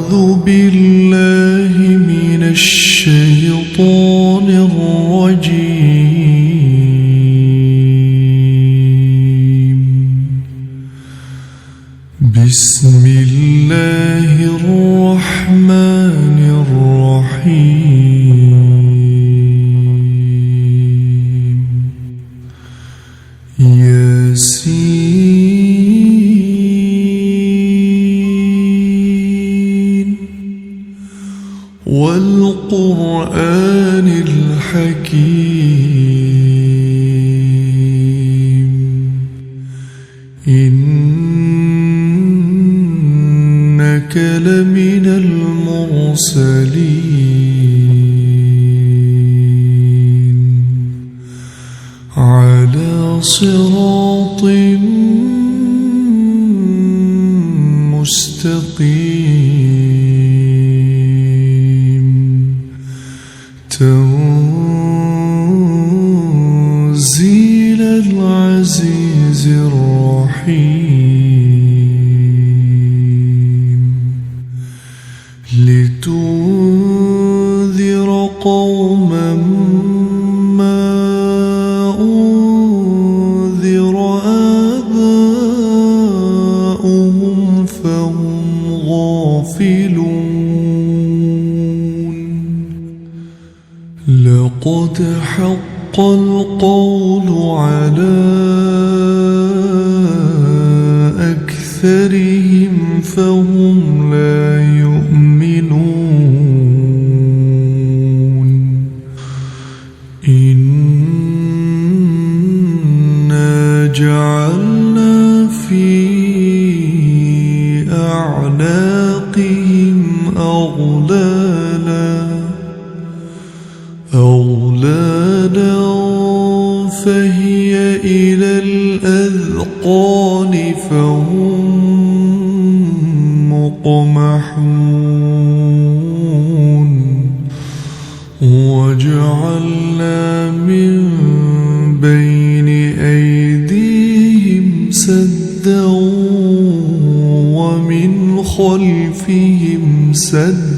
أعوذ بالله من الشيطان الرجيم. بسم الله الرحمن الرحيم. ياسين والقرآن الحكيم. إنك لمن المرسلين على صراط مستقيم. تنزيل العزيز الرحيم. لتنذر قوما ما أنذر آباؤهم فهم غافلون. لقد حق القول على أكثرهم فهم لا يؤمنون. إنا جعلنا في أعناقهم أغلالا فهي إلى الأذقان فهم مقمحون. وجعلنا من بين أيديهم سدا ومن خلفهم سدا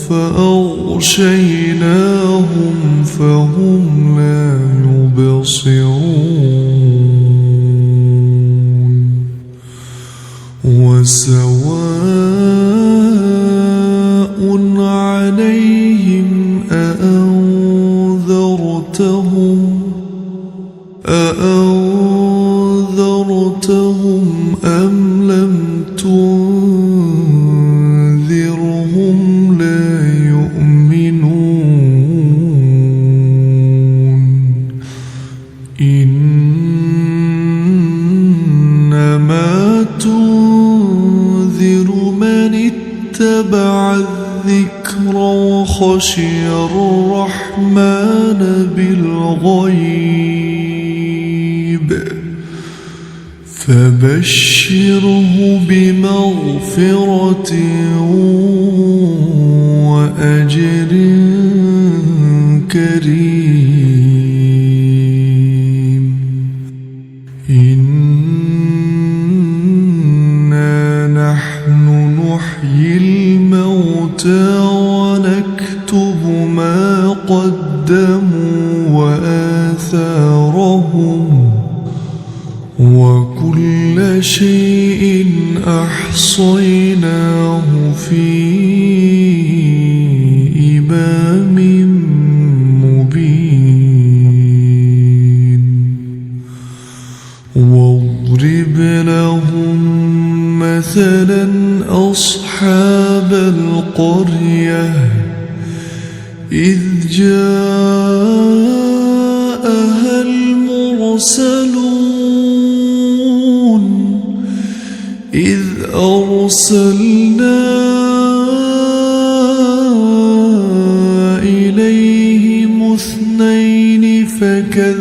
فأغشيناهم فهم لا يبصرون. وسواء عليهم أأنذرتهم أم لم تنذرهم لا يؤمنون. إنما تنذر من اتبع الذكر وخشي الرحمن بالغيب فبشره بمغفرة وأجر كريم. إنا نحن نحيي الموتى ونكتب ما قدموا وآثارهم وكل شيء أحصيناه في إمام مبين. واضرب لهم مثلا أصحاب القرية إذ جاءها المرسلون إذ أرسلنا إليهم اثنين فكذبوهما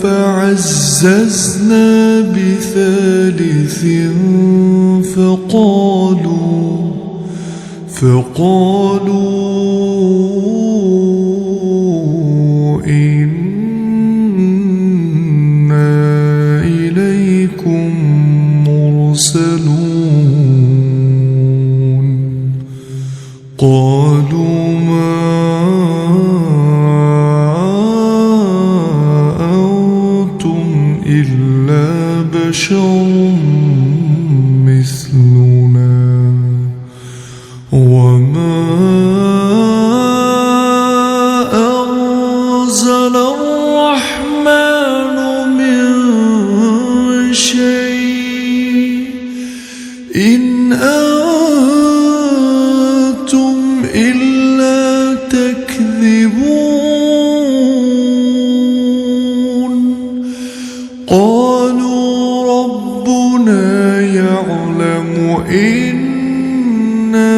فعززنا بثالث فقالوا إنا إليكم مرسلون قالوا ما أنتم إلا بشر مثلنا وما أنزل الرحمن من شيء إن أنتم إلا تكذبون قالوا ربنا يعلم إنا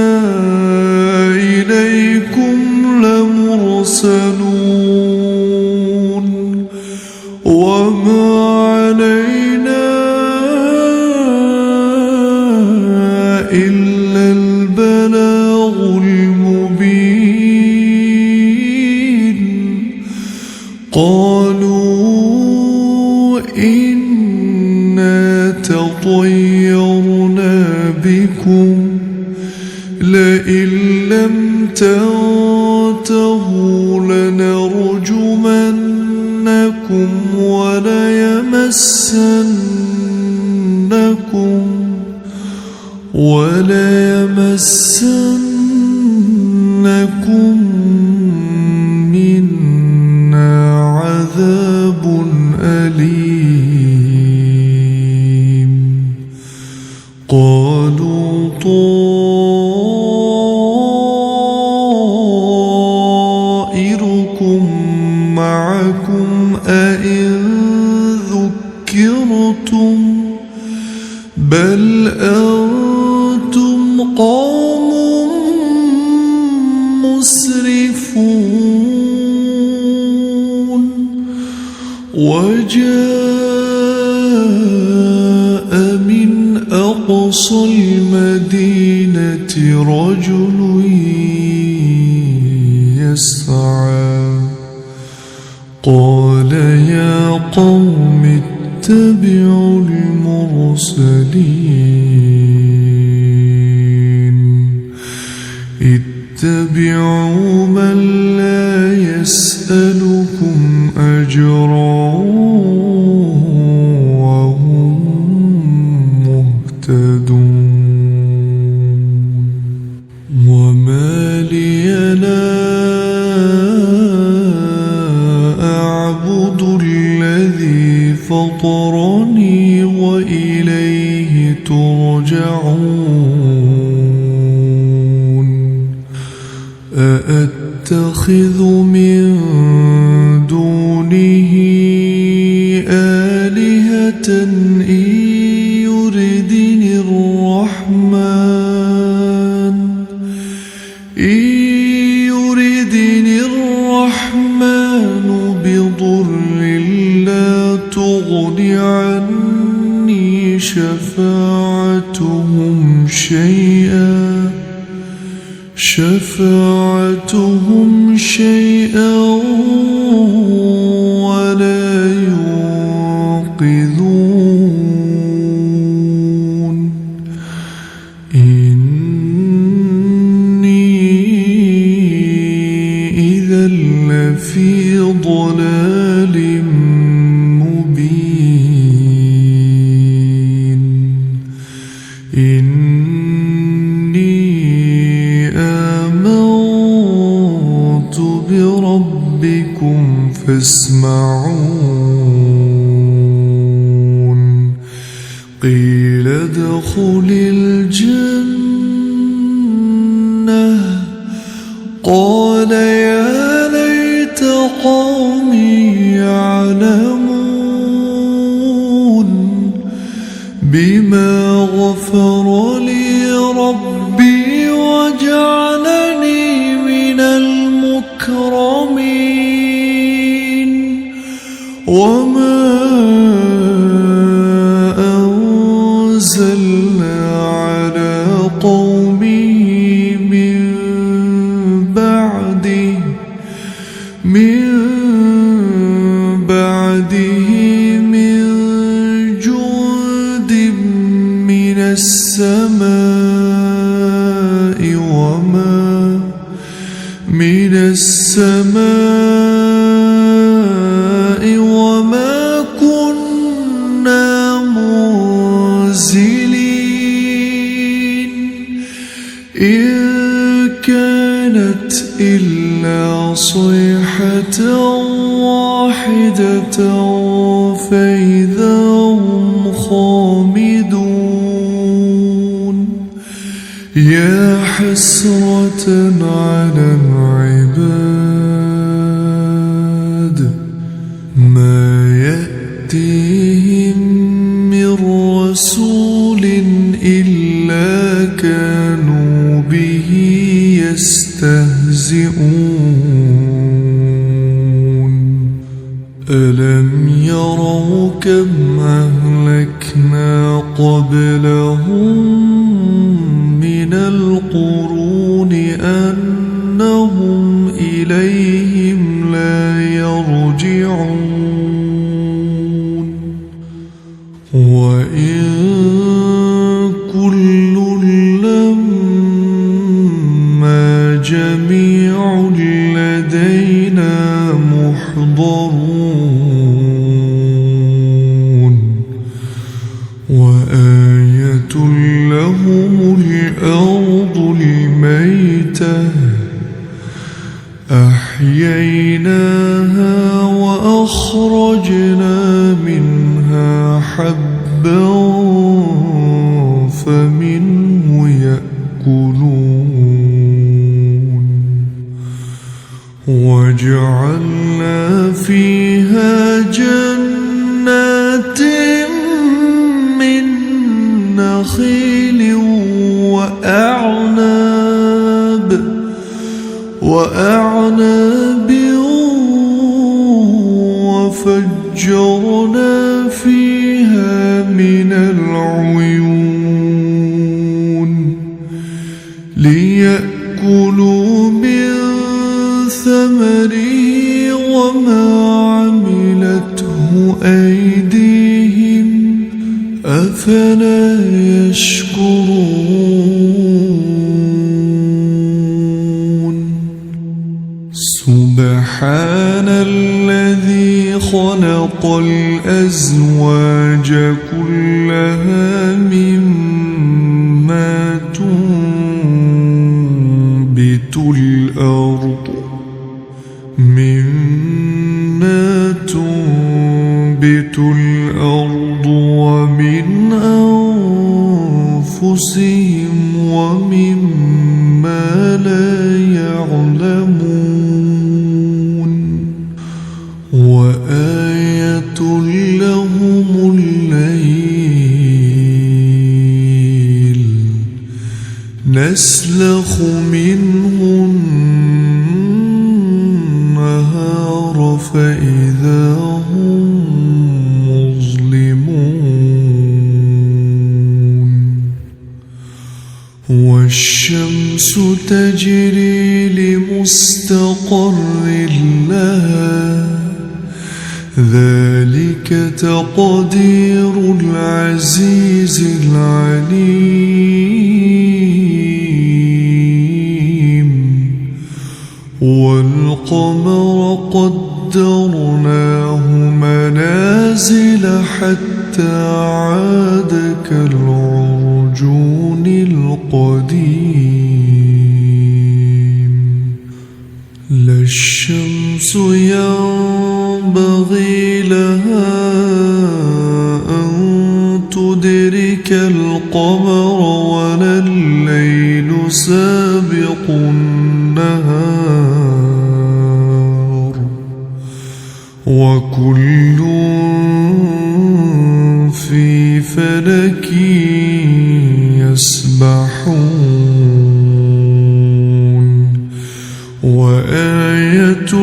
إليكم لمرسلون وما علينا إلا البلاغ المبين قالوا إنا تطيرنا بكم لئن لم تنتهوا لنرجمنكم وليمسنكم منا عذاب أليم قالوا طائركم معكم أئن ذكرتم بل أنتم قوم مسرفون وجاء من أقصى المدينة رجل يسعى قال يا قوم اتبعوا المرسلين اتبعوا من لا يسألكم أجرا وهم مهتدون وما لي لا أعبد الذي فطرني وإليه ترجعون أأتخذ من دونه آلهة إن يردني الرحمن بضر لا تغن عني شفاعتهم شيئا ولا ينقذون إني إذا لفي ضلال مبين إني آمنت بربكم فاسمعون قيل ادخل الجنة قال يا ليت قومي يعلمون بما غفر لي ربي وجعلني من المكرمين وما أنزلنا على قومه من من السماء وما كنا منزلين إن كانت إلا صيحة واحدة فإذا هم خامدون يا حسرة على العباد ما يأتيهم من رسول إلا كانوا به يستهزئون ألم يروا كم أهلكنا قبلهم من القرون أنهم إليهم لا يرجعون وإن كل لما جميع لدينا محضرون وآية لهم الأرض الميتة أحييناها وأخرجنا منها حبا فمنه يأكلون وجعلنا فيها جنات من نخيل وأعناب وفجرنا فيها من العيون ليأكلوا من ثمره وما عملته أيديهم أفلا يشكرون سبحان الذي خلق الأزواج كلها مما تنبت الأرض ومن أنفسهم ومما لا يعلمون وآية لهم الليل نسلخ منه النهار فإذا هم مظلمون والشمس تجري لمستقر لها ذلك تقدير العزيز العليم والقمر قدرناه منازل حتى عاد كالعرجون القديم لا الشمس ينبغي لها أن تدرك القمر ولا الليل سابق النهار وكل في فلك يسبحون وآية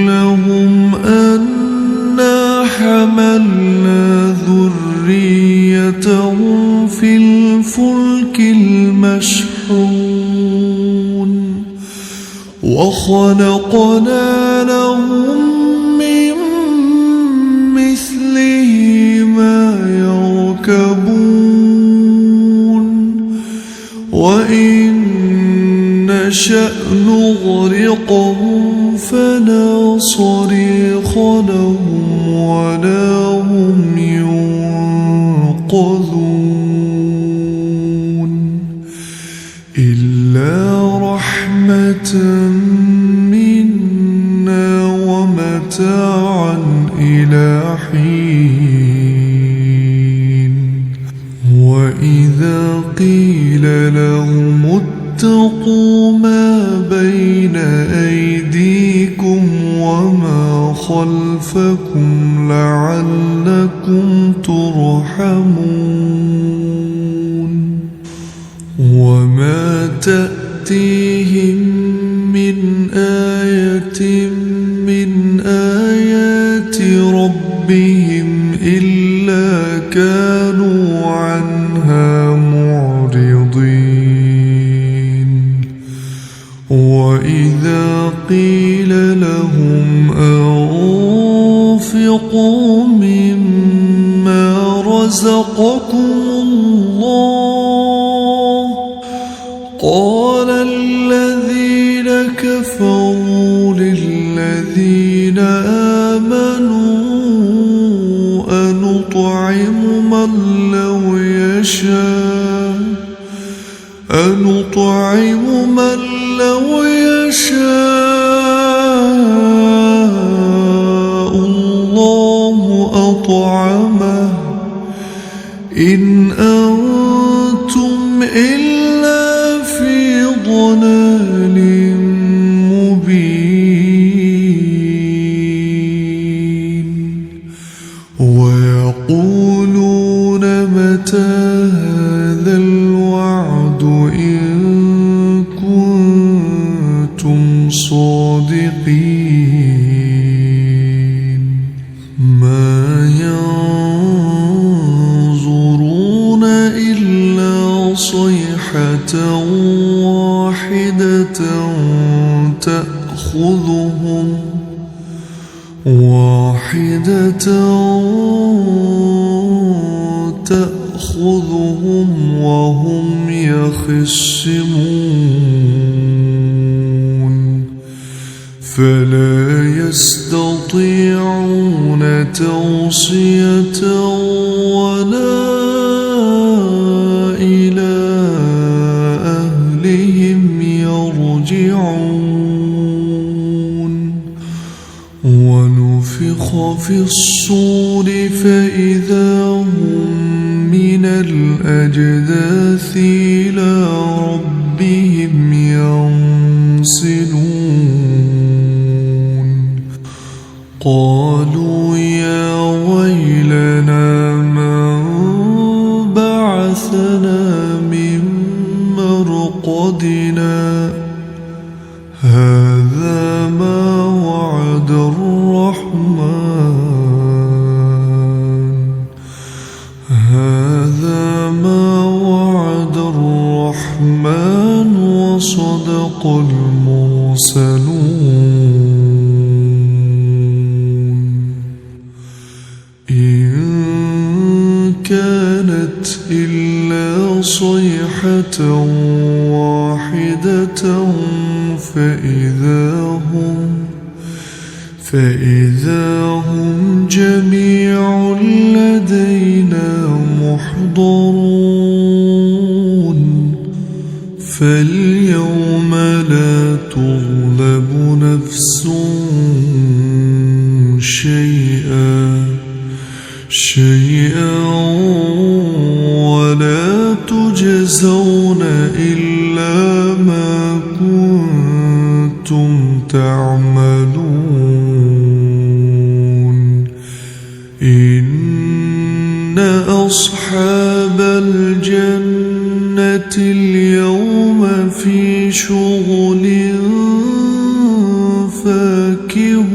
لهم أنا حملنا ذريتهم في الفلك المشحون وخلقنا لهم من مثله ما يركبون وإن نشأ نغرقهم فلا صريخ لهم ولا هم ينقذون إلا رحمة منا ومتاعا إلى حين وإذا قيل لهم اتقوا ما بين أيديكم وما خلفكم لعلكم ترحمون وما تأتيهم من آية من آيات ربهم إلا كانوا عنها معرضين وإذا قيل لهم أنفقوا مما رزقكم الله قال الذين كفروا للذين آمنوا أنطعم من لو يشاء الله أطعمه إن أنتم إلا في ضلال مبين ويقولون متى هذا الوعد إن كنتم صادقين ما ينظرون إلا صيحة واحدة تأخذهم وهم يخصمون فلا يستطيعون توصية ولا إلى أهلهم يرجعون ونفخ في الصور فإذا هم من الأجداث إلى ربهم ينسلون قالوا يا ويلنا من بعثنا من مرقدنا هذا ما وعد الرحمن وصدق المرسلون إن كانت إلا صيحة واحدة فإذا هم جميع لدينا محضرون فاليوم لا تظلم نفس شيئا ولا تجزون إلا ما كنتم تعملون إن أصحاب الجنة اليوم في شغل فاكهون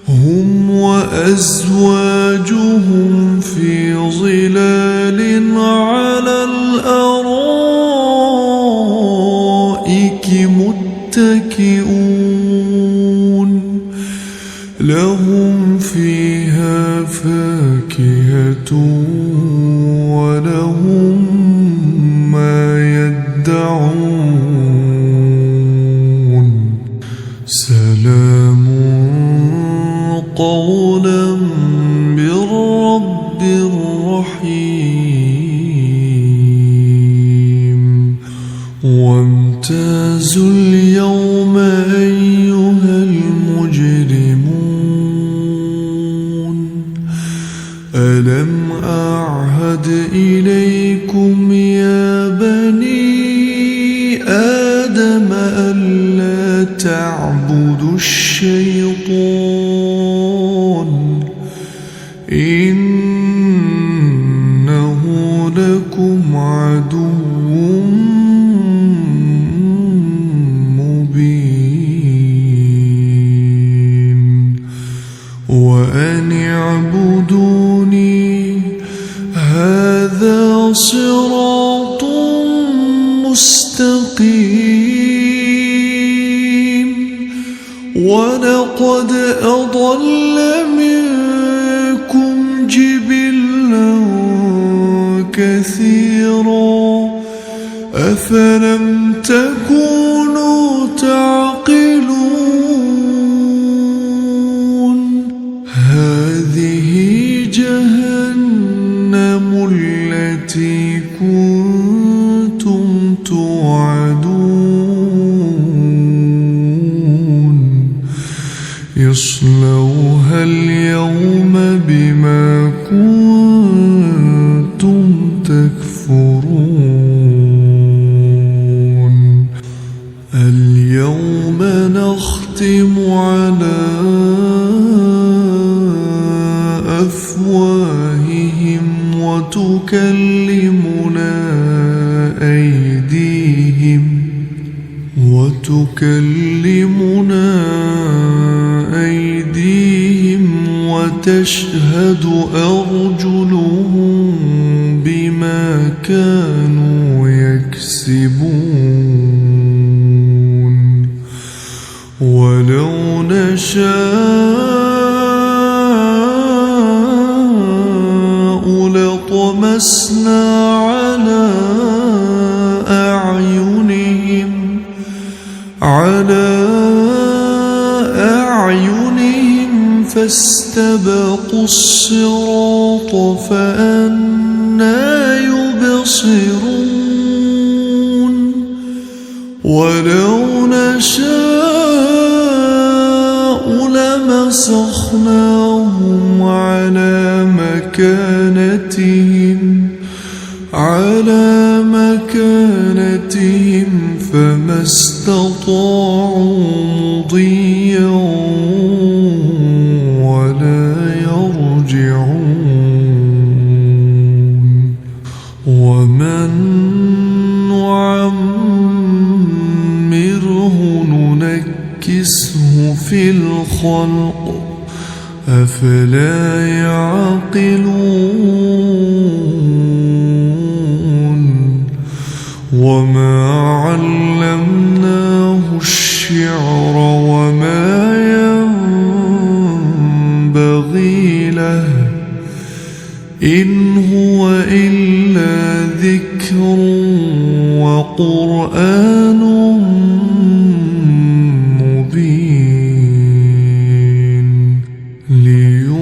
هم وأزواجهم في ظلال على الأرائك متكئون لهم فيها فاكهة ولهم ما يدعون يدعون سلام قولا من رب رحيم وامتازوا اليوم أيها المجرمون ألم أعهد إليكم يا بني آدم ألا تعبدوا الشيطان إنه لكم عدو مبين وأن اعبدوني هذا صراط مستقيم ولقد أضل منكم جبلا كثيرا أفلم تكونوا تعقلون هذه جهنم التي كنتم توعدون اصلوها اليوم بما كنتم تكفرون اليوم نختم على أفواههم وتكلمنا أيديهم وتشهد أرجلهم بما كانوا يكسبون ولو نشاء لطمسنا على أعينهم فاستبقوا الصراط فأنى يبصرون ولو نشاء لمسخناهم على مكانتهم فما استطاعوا مضيا ولا يرجعون ومن نعمره ننكسه في الخلق أفلا يعقلون وما علمناه الشعر وما ينبغي له إن هو إلا ذكر وقرآن مبين لينذر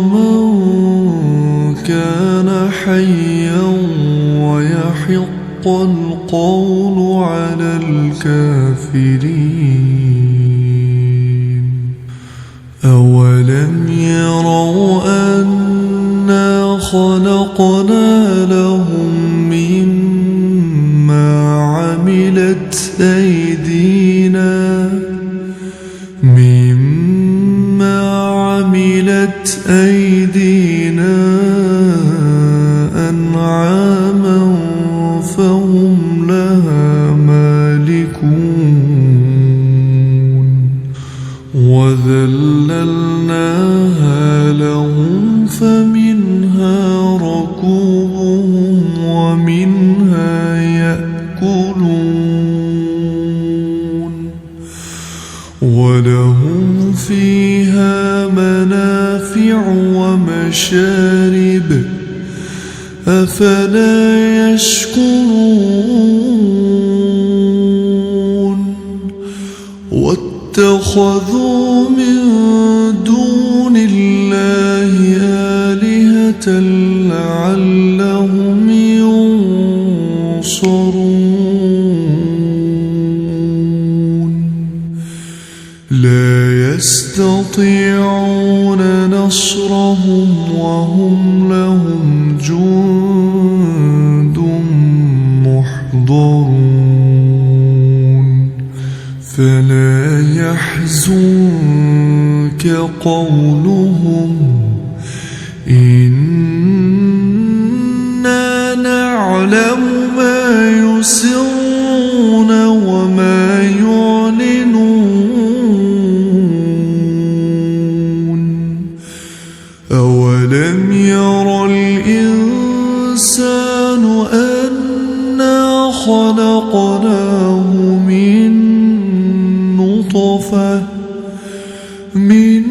من كان حيا ويحق القول على الكافرين أولم يروا أنا خلقنا لهم مما عملت أيدينا أنعاما فهم لها مالكون وذللناها لهم فمنها ركوبهم ومنها يأكلون ولهم فيها منافع ومشارب أفلا يشكرون واتخذوا من دون الله آلهة لعلهم ينصرون لا يستطيعون نصرهم وهم لهم جند محضرون فلا يحزنك قولهم إنا نعلم ما يسرون وما يعلنون أولم ير الإنسان أنا خلقناه من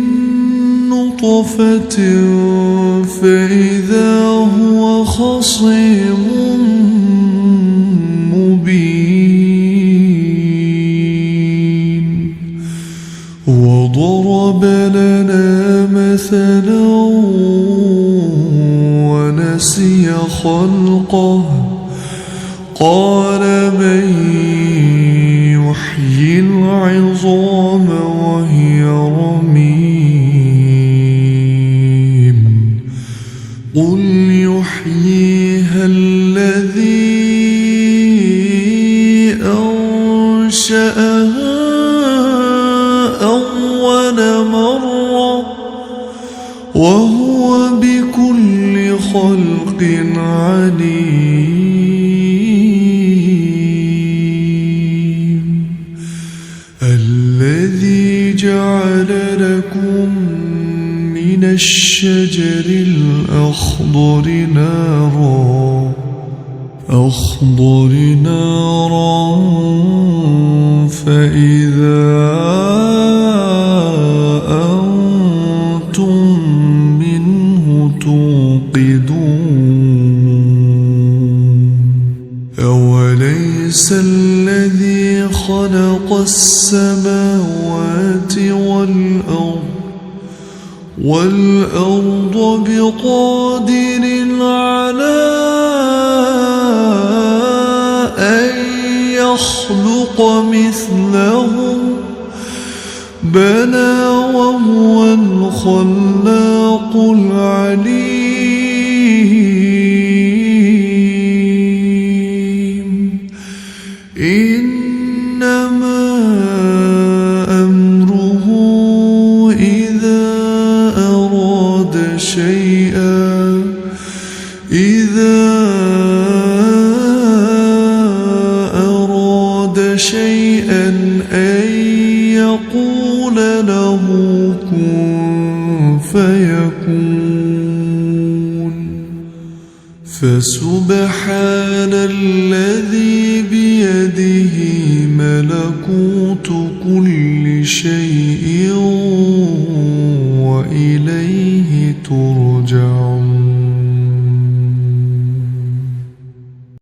نطفة فإذا هو خصيم مبين وضرب لنا مثلا ونسي خلقه قال من يحيي العظام وهي رميم قل يحييها الذي أنشأها أول مرة وهو بكل خلق عليم الذي جعل لكم من الشجر الأخضر نارا فإذا أنتم منه توقدون أوليس الذي خلق السماوات والأرض بقادر على أن يخلق مثلهم بلى وهو الخلاق العليم إنما أمره إذا أراد شيئا أن يقول له كن فيكون فسبحان الذي بيده ملكوت كل شيء